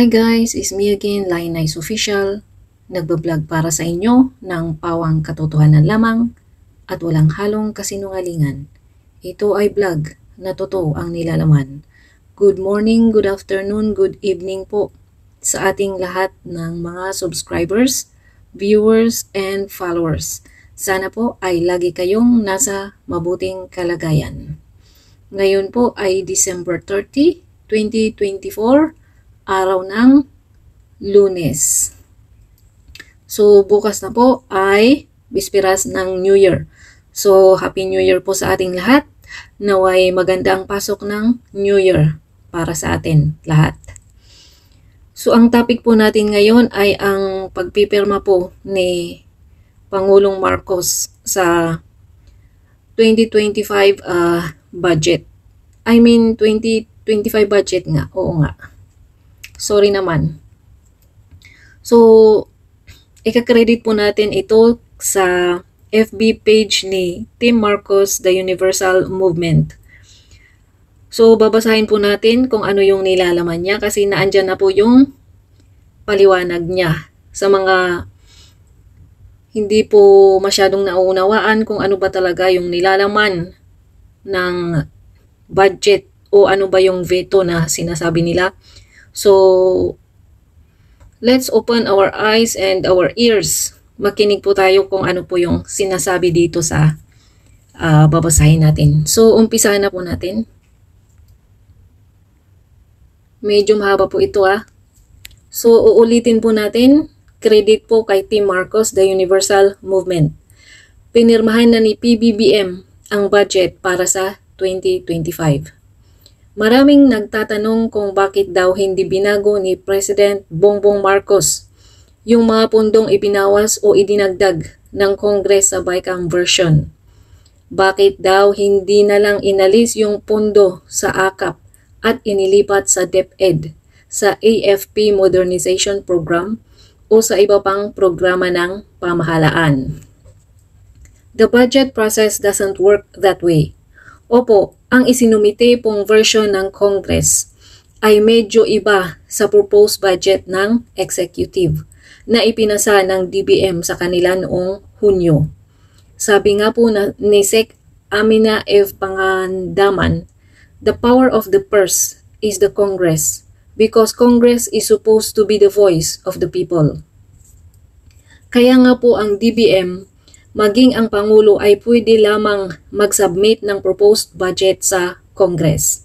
Hi guys, it's me again, Linais Official. Nagbablog para sa inyo ng pawang katotohanan lamang at walang halong kasinungalingan. Ito ay vlog na totoo ang nilalaman. Good morning, good afternoon, good evening po sa ating lahat ng mga subscribers, viewers, and followers. Sana po ay lagi kayong nasa mabuting kalagayan. Ngayon po ay December 30, 2024, araw ng Lunes. So bukas na po ay bispiras ng New Year. So Happy New Year po sa ating lahat. Naway maganda ang pasok ng New Year para sa atin lahat. So ang topic po natin ngayon ay ang pagpipirma po ni Pangulong Marcos sa 2025 budget. I mean 2025 budget nga. Oo nga. Sorry naman. So, ika-credit po natin ito sa FB page ni Team Marcos, The Universal Movement. So, babasahin po natin kung ano yung nilalaman niya kasi naandyan na po yung paliwanag niya sa mga hindi po masyadong naunawaan kung ano ba talaga yung nilalaman ng budget o ano ba yung veto na sinasabi nila. So, let's open our eyes and our ears. Makinig po tayo kung ano po yung sinasabi dito sa babasahin natin. So, umpisahan na po natin. Medyo mahaba po ito So, uulitin po natin. Credit po kay Team Marcos, The Universal Movement. Pinirmahan na ni PBBM ang budget para sa 2025. Maraming nagtatanong kung bakit daw hindi binago ni President Bongbong Marcos yung mga pundong ibinawas o idinagdag ng Congress sa BICAM version. Bakit daw hindi na lang inalis yung pundo sa AKAP at inilipat sa DepEd, sa AFP Modernization Program o sa iba pang programa ng pamahalaan. The budget process doesn't work that way. Opo, ang isinumite pong version ng Congress ay medyo iba sa proposed budget ng executive na ipinasa ng DBM sa kanila noong Hunyo. Sabi nga po ni Sec. Amina F. Pangandaman, the power of the purse is the Congress because Congress is supposed to be the voice of the people. Kaya nga po ang DBM maging ang Pangulo ay pwede lamang mag-submit ng proposed budget sa Congress.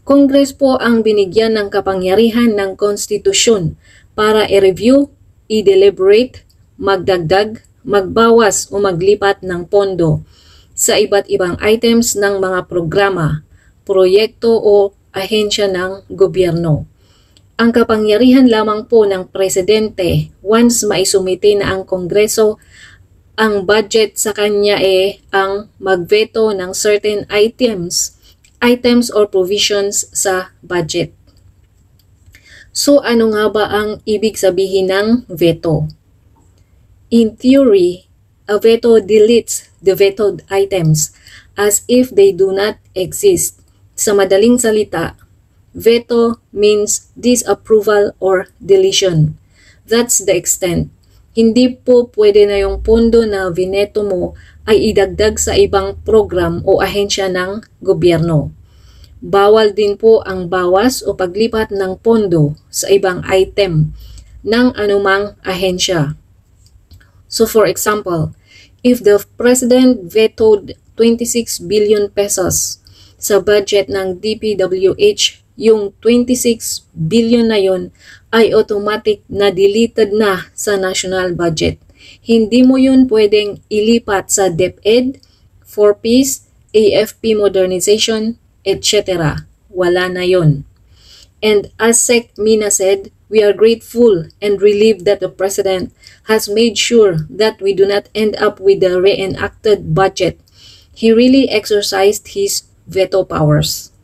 Congress po ang binigyan ng kapangyarihan ng konstitusyon para i-review, i-deliberate, magdagdag, magbawas o maglipat ng pondo sa iba't ibang items ng mga programa, proyekto o ahensya ng gobyerno. Ang kapangyarihan lamang po ng presidente once maisumite na ang Kongreso ang budget sa kanya ang magveto ng certain items or provisions sa budget. So ano nga ba ang ibig sabihin ng veto? In theory, a veto deletes the vetoed items as if they do not exist. Sa madaling salita, veto means disapproval or deletion. That's the extent. Hindi po pwede na yung pondo na vineto mo ay idagdag sa ibang program o ahensya ng gobyerno. Bawal din po ang bawas o paglipat ng pondo sa ibang item ng anumang ahensya. So for example, if the President vetoed 26 billion pesos sa budget ng DPWH, yung 26 billion na yun ay automatic na deleted na sa national budget. Hindi mo yun pwedeng ilipat sa DepEd, 4Ps, AFP Modernization, etc. Wala na yun. And as Sec. Mina said, we are grateful and relieved that the President has made sure that we do not end up with a reenacted budget. He really exercised his veto powers.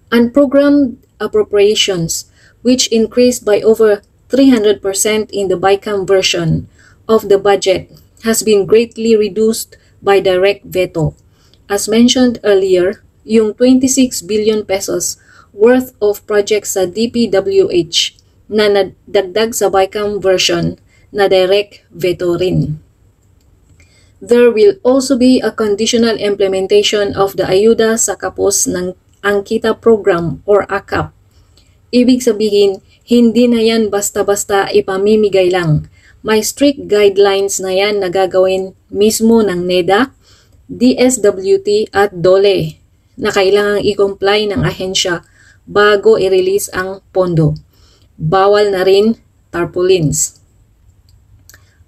Unprogrammed appropriations, which increased by over 300% in the BICAM version of the budget, has been greatly reduced by direct veto. As mentioned earlier, yung 26 billion pesos worth of projects sa DPWH na nadagdag sa BICAM version na direct veto rin. There will also be a conditional implementation of the Ayuda sa Kapos ng Angkita Program or AKAP. Ibig sabihin, hindi na yan basta-basta ipamimigay lang. May strict guidelines na yan na gagawin mismo ng NEDA, DSWT at DOLE na kailangang i-comply ng ahensya bago i-release ang pondo. Bawal na rin tarpaulins.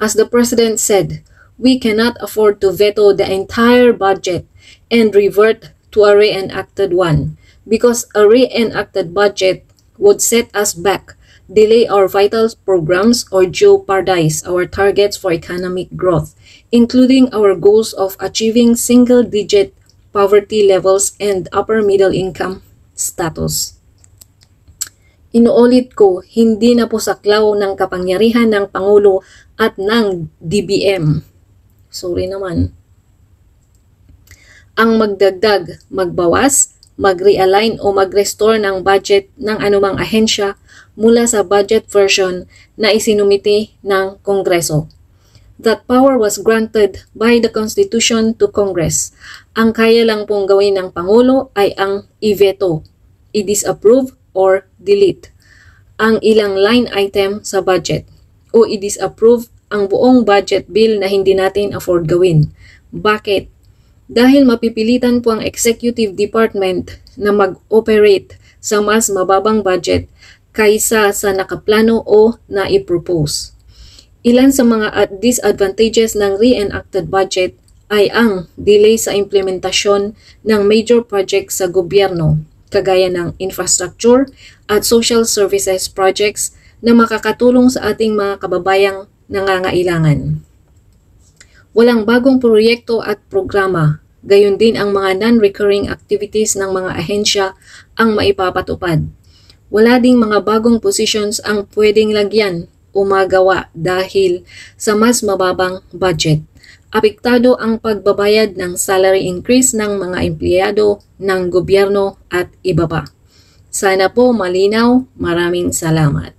As the President said, we cannot afford to veto the entire budget and revert to a reenacted one because a reenacted budget would set us back, delay our vital programs, or jeopardize our targets for economic growth, including our goals of achieving single-digit poverty levels and upper middle income status. Inuulit ko, hindi na po saklaw ng kapangyarihan ng Pangulo at ng DBM. Sorry naman. Ang magdagdag, magbawas, mag-realign o mag-restore ng budget ng anumang ahensya mula sa budget version na isinumite ng Kongreso. That power was granted by the Constitution to Congress. Ang kaya lang pong gawin ng Pangulo ay ang i-veto, i-disapprove or delete ang ilang line item sa budget o i-disapprove ang buong budget bill na hindi natin afford gawin. Bakit? Dahil mapipilitan po ang executive department na mag-operate sa mas mababang budget kaysa sa nakaplano o na-propose. Ilan sa mga disadvantages ng reenacted budget ay ang delay sa implementasyon ng major projects sa gobyerno, kagaya ng infrastructure at social services projects na makakatulong sa ating mga kababayang nangangailangan. Walang bagong proyekto at programa, gayon din ang mga non-recurring activities ng mga ahensya ang maipapatupad. Wala ding mga bagong positions ang pwedeng lagyan o magawa dahil sa mas mababang budget. Apektado ang pagbabayad ng salary increase ng mga empleyado ng gobyerno at iba pa. Sana po malinaw. Maraming salamat.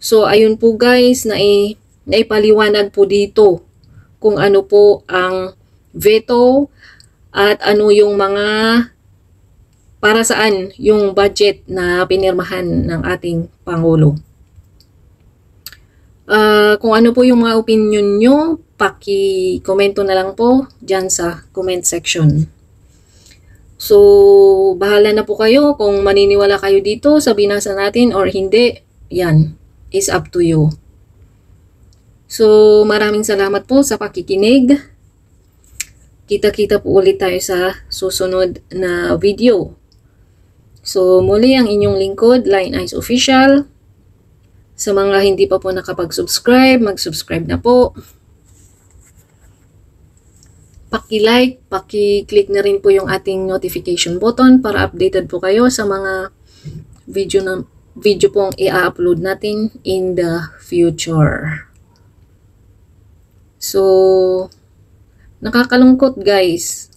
So ayun po guys, naipaliwanag po dito kung ano po ang veto at ano yung mga para saan yung budget na pinirmahan ng ating Pangulo. Kung ano po yung mga opinion nyo, paki-komento na lang po dyan sa comment section. So, bahala na po kayo kung maniniwala kayo dito sa binasa natin or hindi. Yan, is up to you. So, maraming salamat po sa pakikinig. Kita-kita po ulit tayo sa susunod na video. So, muli ang inyong lingkod, Line Eyes Official. Sa mga hindi pa po nakapag-subscribe, mag-subscribe na po. Paki-like, paki-click na rin po yung ating notification button para updated po kayo sa mga video pong i-upload natin in the future. So, nakakalungkot guys.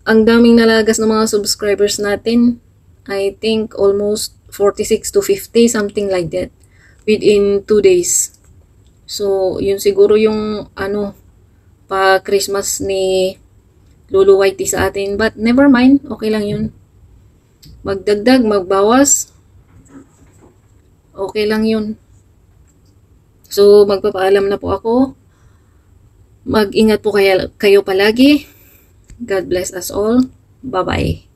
Ang daming nalagas ng mga subscribers natin. I think almost 46 to 50, something like that, within 2 days. So, yun siguro yung pa-Christmas ni Lolo Whitey sa atin. But never mind, okay lang yun. Magdagdag, magbawas, okay lang yun. So, magpapaalam na po ako. Mag-ingat po kayo palagi. God bless us all. Bye-bye.